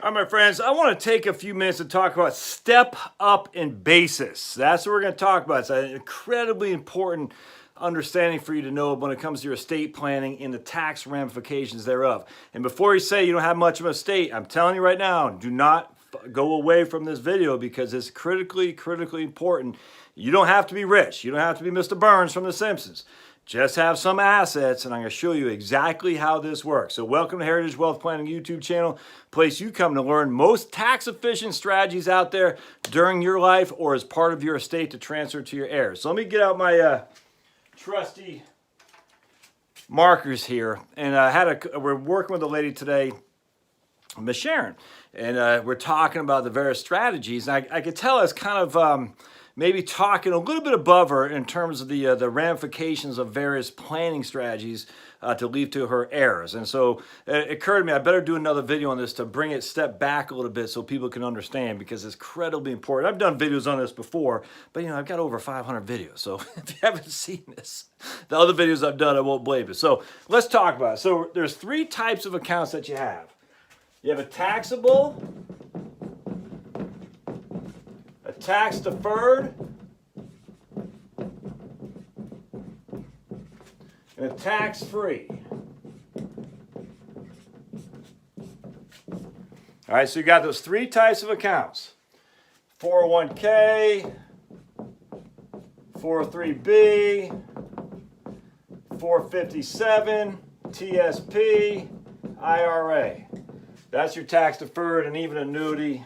All right, my friends, I want to take a few minutes to talk about step up in basis. That's what we're going to talk about. It's an incredibly important understanding for you to know when it comes to your estate planning and the tax ramifications thereof. And before you say you don't have much of an estate, I'm telling you right now, do not go away from this video because it's critically important. You don't have to be rich. You don't have to be Mr. Burns from The Simpsons. Just have some assets, and I'm going to show you exactly how this works. So welcome to Heritage Wealth Planning YouTube channel, place you come to learn most tax-efficient strategies out there during your life or as part of your estate to transfer to your heirs. So let me get out my trusty markers here. And we're working with a lady today, Miss Sharon, and we're talking about the various strategies. And I could tell it's kind of maybe talking a little bit above her in terms of the ramifications of various planning strategies to leave to her heirs. And so it occurred to me, I better do another video on this to bring it step back a little bit so people can understand, because it's incredibly important. I've done videos on this before, but you know, I've got over 500 videos. So if you haven't seen this, the other videos I've done, I won't blame it. So let's talk about it. So there's three types of accounts that you have. You have a taxable, a tax deferred, and a tax free. All right, so you got those three types of accounts: 401k, 403b, 457, TSP, IRA. That's your tax deferred, and even annuity.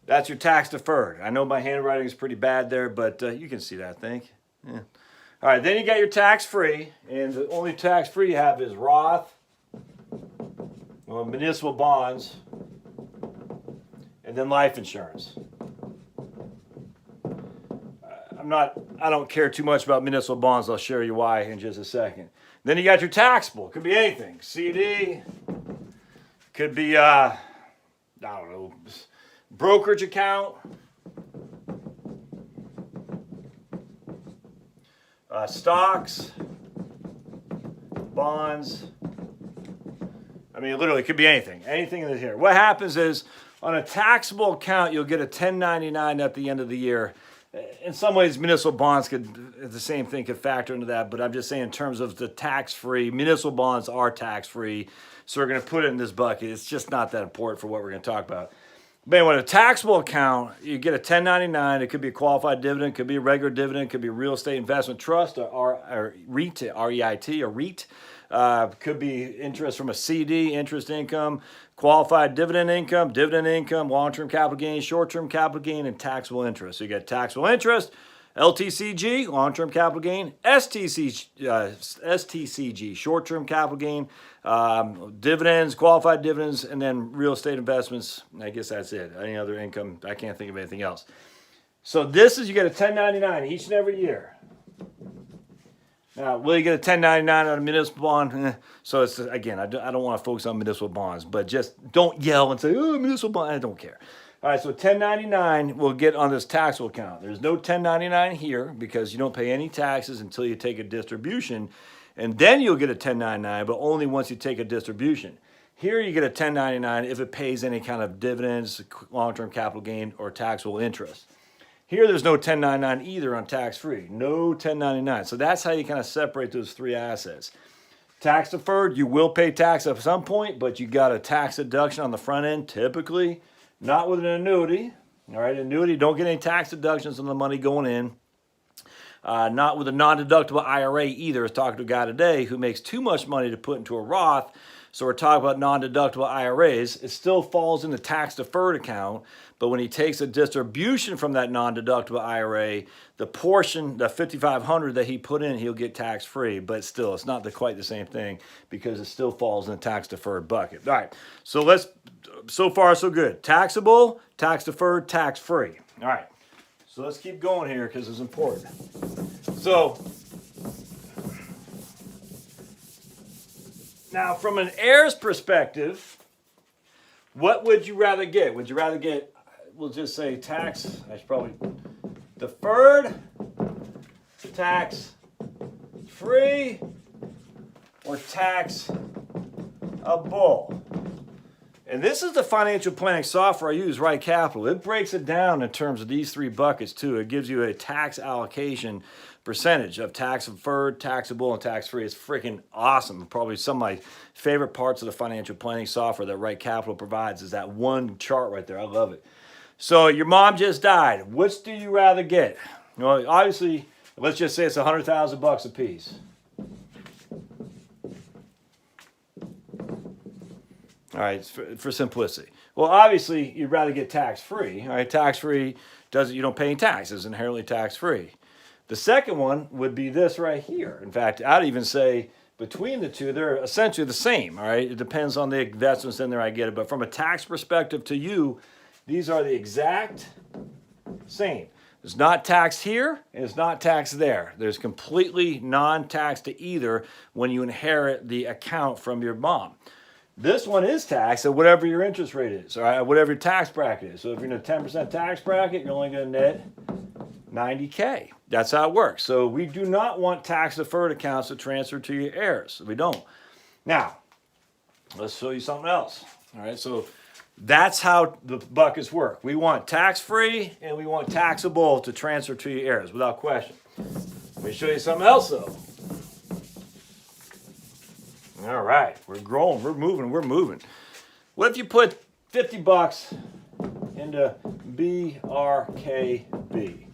That's your tax deferred. I know my handwriting is pretty bad there, but you can see that, I think. Yeah. All right, then you got your tax free, and the only tax free you have is Roth, municipal bonds, and then life insurance. I don't care too much about municipal bonds. I'll show you why in just a second. Then you got your taxable. Could be anything. CD. Could be, I don't know, brokerage account. Stocks. Bonds. I mean, literally, it could be anything. Anything in here. What happens is, on a taxable account, you'll get a 1099 at the end of the year. In some ways, municipal bonds the same thing could factor into that, but I'm just saying in terms of the tax-free, municipal bonds are tax-free, so we're going to put it in this bucket. It's just not that important for what we're going to talk about. But anyway, a taxable account, you get a 1099. It could be a qualified dividend, could be a regular dividend, could be a real estate investment trust, or REIT, R-E-I-T, a REIT. Could be interest from a CD, interest income, qualified dividend income, long-term capital gain, short-term capital gain, and taxable interest. So you get taxable interest, LTCG, long-term capital gain, STCG, short-term capital gain, dividends, qualified dividends, and then real estate investments. I guess that's it. Any other income, I can't think of anything else. So this is, you get a 1099 each and every year. Now, will you get a 1099 on a municipal bond? So it's, again, I don't want to focus on municipal bonds, but just don't yell and say, oh, municipal bond. I don't care. All right, so 1099 we'll get on this taxable account. There's no 1099 here because you don't pay any taxes until you take a distribution, and then you'll get a 1099, but only once you take a distribution. Here you get a 1099 if it pays any kind of dividends, long-term capital gain, or taxable interest. Here, there's no 1099 either on tax-free. No 1099. So that's how you kind of separate those three assets. Tax deferred, you will pay tax at some point, but you got a tax deduction on the front end, typically. Not with an annuity. All right, annuity, don't get any tax deductions on the money going in. Not with a non-deductible IRA either. I was talking to a guy today who makes too much money to put into a Roth. So we're talking about non-deductible IRAs. It still falls in the tax-deferred account, but when he takes a distribution from that non-deductible IRA, the portion, the $5,500 that he put in, he'll get tax-free. But still, it's not quite the same thing because it still falls in the tax-deferred bucket. All right, so so far so good. Taxable, tax-deferred, tax-free. All right, so let's keep going here because it's important. So now, from an heir's perspective, what would you rather get? Would you rather get, we'll just say tax, I should probably, deferred, tax free, or taxable? And this is the financial planning software I use, Right Capital. It breaks it down in terms of these 3 buckets too. It gives you a tax allocation percentage of tax deferred, taxable, and tax-free. It's freaking awesome. Probably some of my favorite parts of the financial planning software that Right Capital provides is that one chart right there. I love it. So your mom just died. Which do you rather get? Well, obviously, let's just say it's $100,000 a piece. All right, for simplicity. Well, obviously, you'd rather get tax-free. All right, tax-free doesn't, you don't pay any taxes, inherently tax-free. The second one would be this right here. In fact, I'd even say between the two, they're essentially the same. All right, it depends on the investments in there. I get it, but from a tax perspective to you, these are the exact same. It's not taxed here, and it's not taxed there. There's completely non-tax to either when you inherit the account from your mom. This one is taxed at whatever your interest rate is, all right, whatever your tax bracket is. So if you're in a 10% tax bracket, you're only going to net $90K. That's how it works. So we do not want tax-deferred accounts to transfer to your heirs. We don't. Now, let's show you something else. All right, so that's how the buckets work. We want tax-free and we want taxable to transfer to your heirs without question. Let me show you something else, though. All right, we're growing, we're moving. What if you put $50 into BRKB?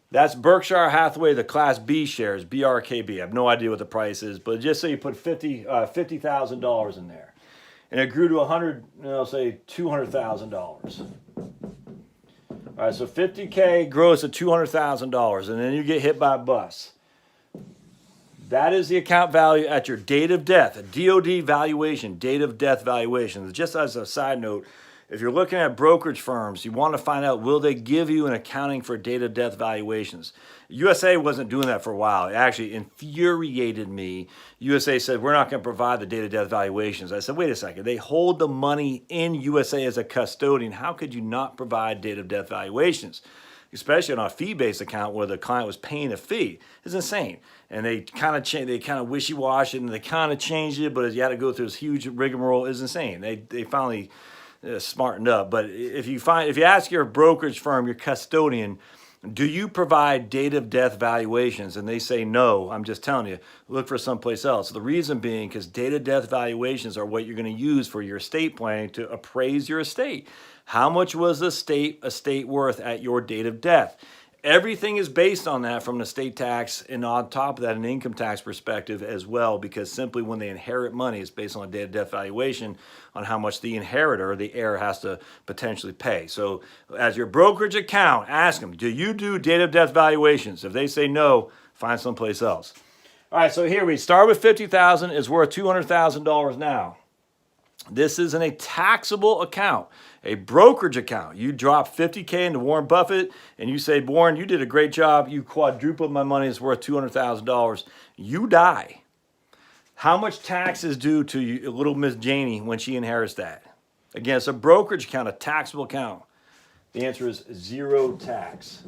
That's Berkshire Hathaway, the Class B shares, BRKB. I have no idea what the price is, but just say you put $50,000 in there, and it grew to say $200,000. All right, so 50K grows to $200,000, and then you get hit by a bus. That is the account value at your date of death, a DOD valuation, date of death valuation. Just as a side note, if you're looking at brokerage firms, you want to find out, will they give you an accounting for date of death valuations? USA wasn't doing that for a while. It actually infuriated me. USA said, we're not going to provide the date of death valuations. I said, wait a second. They hold the money in USA as a custodian. How could you not provide date of death valuations? Especially on a fee-based account where the client was paying a fee. It's insane. And they kind of wishy-washy, and they kind of changed it, but you had to go through this huge rigmarole. It's insane. They finally smartened up. But if you ask your brokerage firm, your custodian, do you provide date of death valuations? And they say no. I'm just telling you, look for someplace else. The reason being because date of death valuations are what you're going to use for your estate planning to appraise your estate. How much was the estate worth at your date of death? Everything is based on that from an estate tax, and on top of that, an income tax perspective as well, because simply when they inherit money, it's based on a date of death valuation on how much the inheritor, the heir, has to potentially pay. So as your brokerage account, ask them, do you do date of death valuations? If they say no, find someplace else. All right, so here we start with $50,000. It's worth $200,000 now. This isn't a taxable account, a brokerage account. You drop $50K into Warren Buffett and you say, Warren, you did a great job. You quadrupled my money. It's worth $200,000. You die. How much tax is due to you, little Miss Janie when she inherits that? Again, it's a brokerage account, a taxable account. The answer is 0 tax.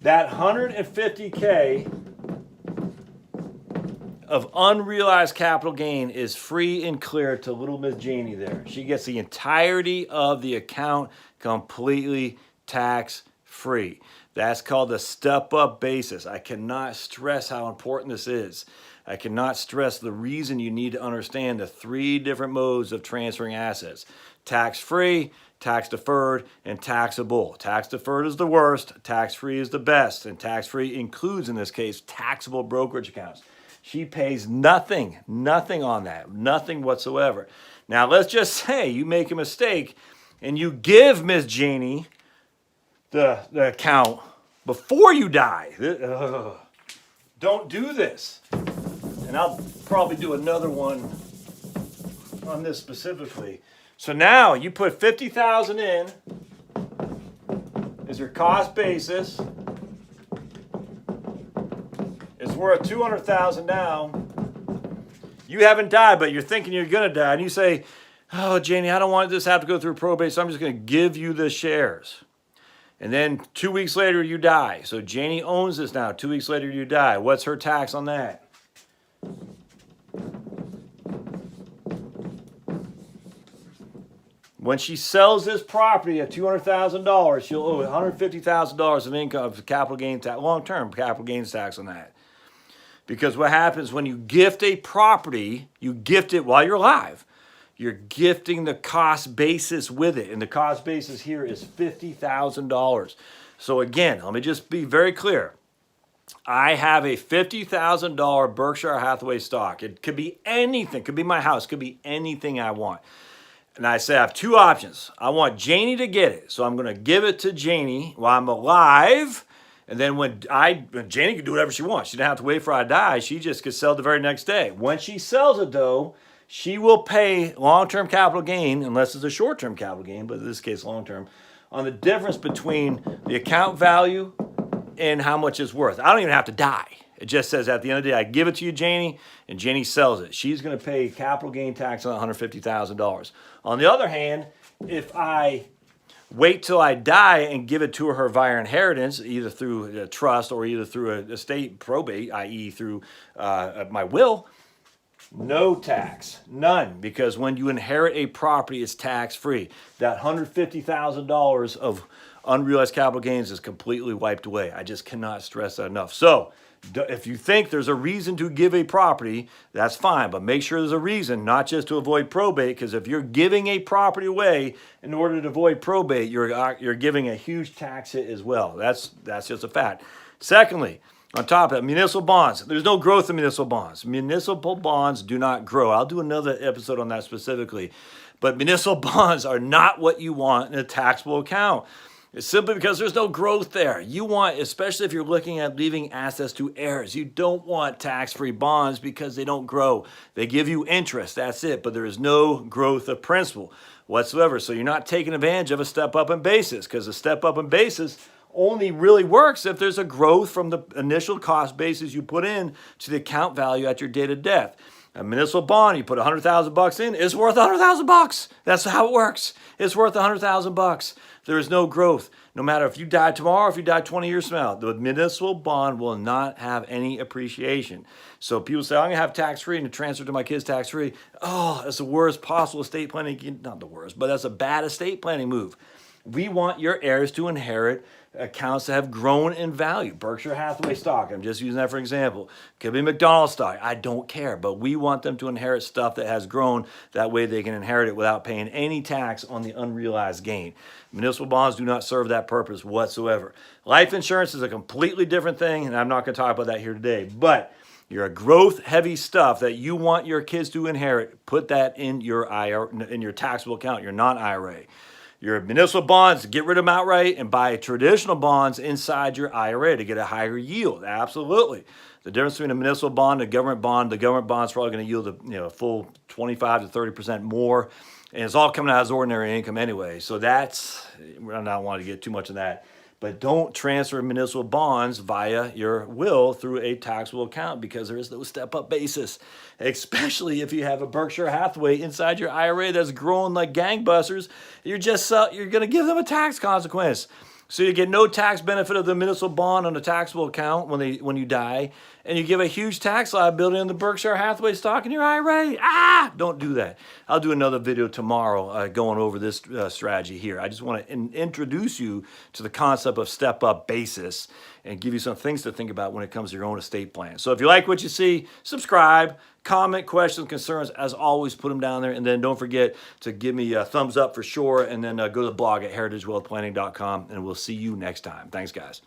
That $150K of unrealized capital gain is free and clear to little Miss Janie there. She gets the entirety of the account completely tax-free. That's called the step-up basis. I cannot stress how important this is. I cannot stress the reason you need to understand the 3 different modes of transferring assets. Tax-free, tax-deferred, and taxable. Tax-deferred is the worst, tax-free is the best, and tax-free includes, in this case, taxable brokerage accounts. She pays nothing on that, nothing whatsoever. Now, let's just say you make a mistake and you give Miss Janie the account before you die. Don't do this. And I'll probably do another one on this specifically. So now you put $50,000 in as your cost basis. It's worth $200,000 now. You haven't died, but you're thinking you're going to die. And you say, oh, Janie, I don't want this to have to go through probate, so I'm just going to give you the shares. And then 2 weeks later, you die. So Janie owns this now. 2 weeks later, you die. What's her tax on that? When she sells this property at $200,000, she'll owe $150,000 of income of capital gain tax, long-term capital gains tax on that. Because what happens when you gift a property, you gift it while you're alive. You're gifting the cost basis with it. And the cost basis here is $50,000. So again, let me just be very clear. I have a $50,000 Berkshire Hathaway stock. It could be anything. It could be my house. It could be anything I want. And I say I have two options. I want Janie to get it. So I'm going to give it to Janie while I'm alive. And then when Janie can do whatever she wants. She doesn't have to wait for I die. She just could sell the very next day. When she sells it, though, she will pay long-term capital gain, unless it's a short-term capital gain, but in this case, long-term, on the difference between the account value and how much it's worth. I don't even have to die. It just says at the end of the day, I give it to you, Janie, and Janie sells it. She's going to pay capital gain tax on $150,000. On the other hand, if I wait till I die and give it to her via inheritance, either through a trust or either through a estate probate, i.e. through my will, no tax, none, because when you inherit a property, it's tax-free. That $150,000 of unrealized capital gains is completely wiped away. I just cannot stress that enough. So if you think there's a reason to give a property, that's fine, but make sure there's a reason, not just to avoid probate, because if you're giving a property away in order to avoid probate, you're giving a huge tax hit as well. That's just a fact. Secondly, on top of that, municipal bonds. There's no growth in municipal bonds. Municipal bonds do not grow. I'll do another episode on that specifically. But municipal bonds are not what you want in a taxable account. It's simply because there's no growth there. You want, especially if you're looking at leaving assets to heirs, you don't want tax-free bonds because they don't grow. They give you interest, that's it, but there is no growth of principal whatsoever. So you're not taking advantage of a step-up in basis, because a step-up in basis only really works if there's a growth from the initial cost basis you put in to the account value at your date of death. A municipal bond, you put $100,000 in, it's worth $100,000. That's how it works. It's worth $100,000. There is no growth. No matter if you die tomorrow or if you die 20 years from now, the municipal bond will not have any appreciation. So people say, I'm going to have tax-free and transfer to my kids tax-free. Oh, that's the worst possible estate planning. Not the worst, but that's a bad estate planning move. We want your heirs to inherit accounts that have grown in value. Berkshire Hathaway stock, I'm just using that for example. Could be McDonald's stock, I don't care. But we want them to inherit stuff that has grown. That way they can inherit it without paying any tax on the unrealized gain. Municipal bonds do not serve that purpose whatsoever. Life insurance is a completely different thing, and I'm not going to talk about that here today. But you're a growth-heavy stuff that you want your kids to inherit, put that in your IRA, in your taxable account, your non-IRA. Your municipal bonds, get rid of them outright and buy traditional bonds inside your IRA to get a higher yield. Absolutely. The difference between a municipal bond and a government bond, the government bond's probably going to yield a full 25 to 30% more. And it's all coming out as ordinary income anyway. So that's, I don't want to get too much of that. But don't transfer municipal bonds via your will through a taxable account because there is no step-up basis, especially if you have a Berkshire Hathaway inside your IRA that's growing like gangbusters. You're going to give them a tax consequence. So you get no tax benefit of the municipal bond on a taxable account when you die, and you give a huge tax liability on the Berkshire Hathaway stock in your IRA. Don't do that. I'll do another video tomorrow going over this strategy here. I just want to introduce you to the concept of step-up basis and give you some things to think about when it comes to your own estate plan. So if you like what you see, subscribe, comment, questions, concerns. As always, put them down there. And then don't forget to give me a thumbs up for sure. And then go to the blog at heritagewealthplanning.com. And we'll see you next time. Thanks, guys.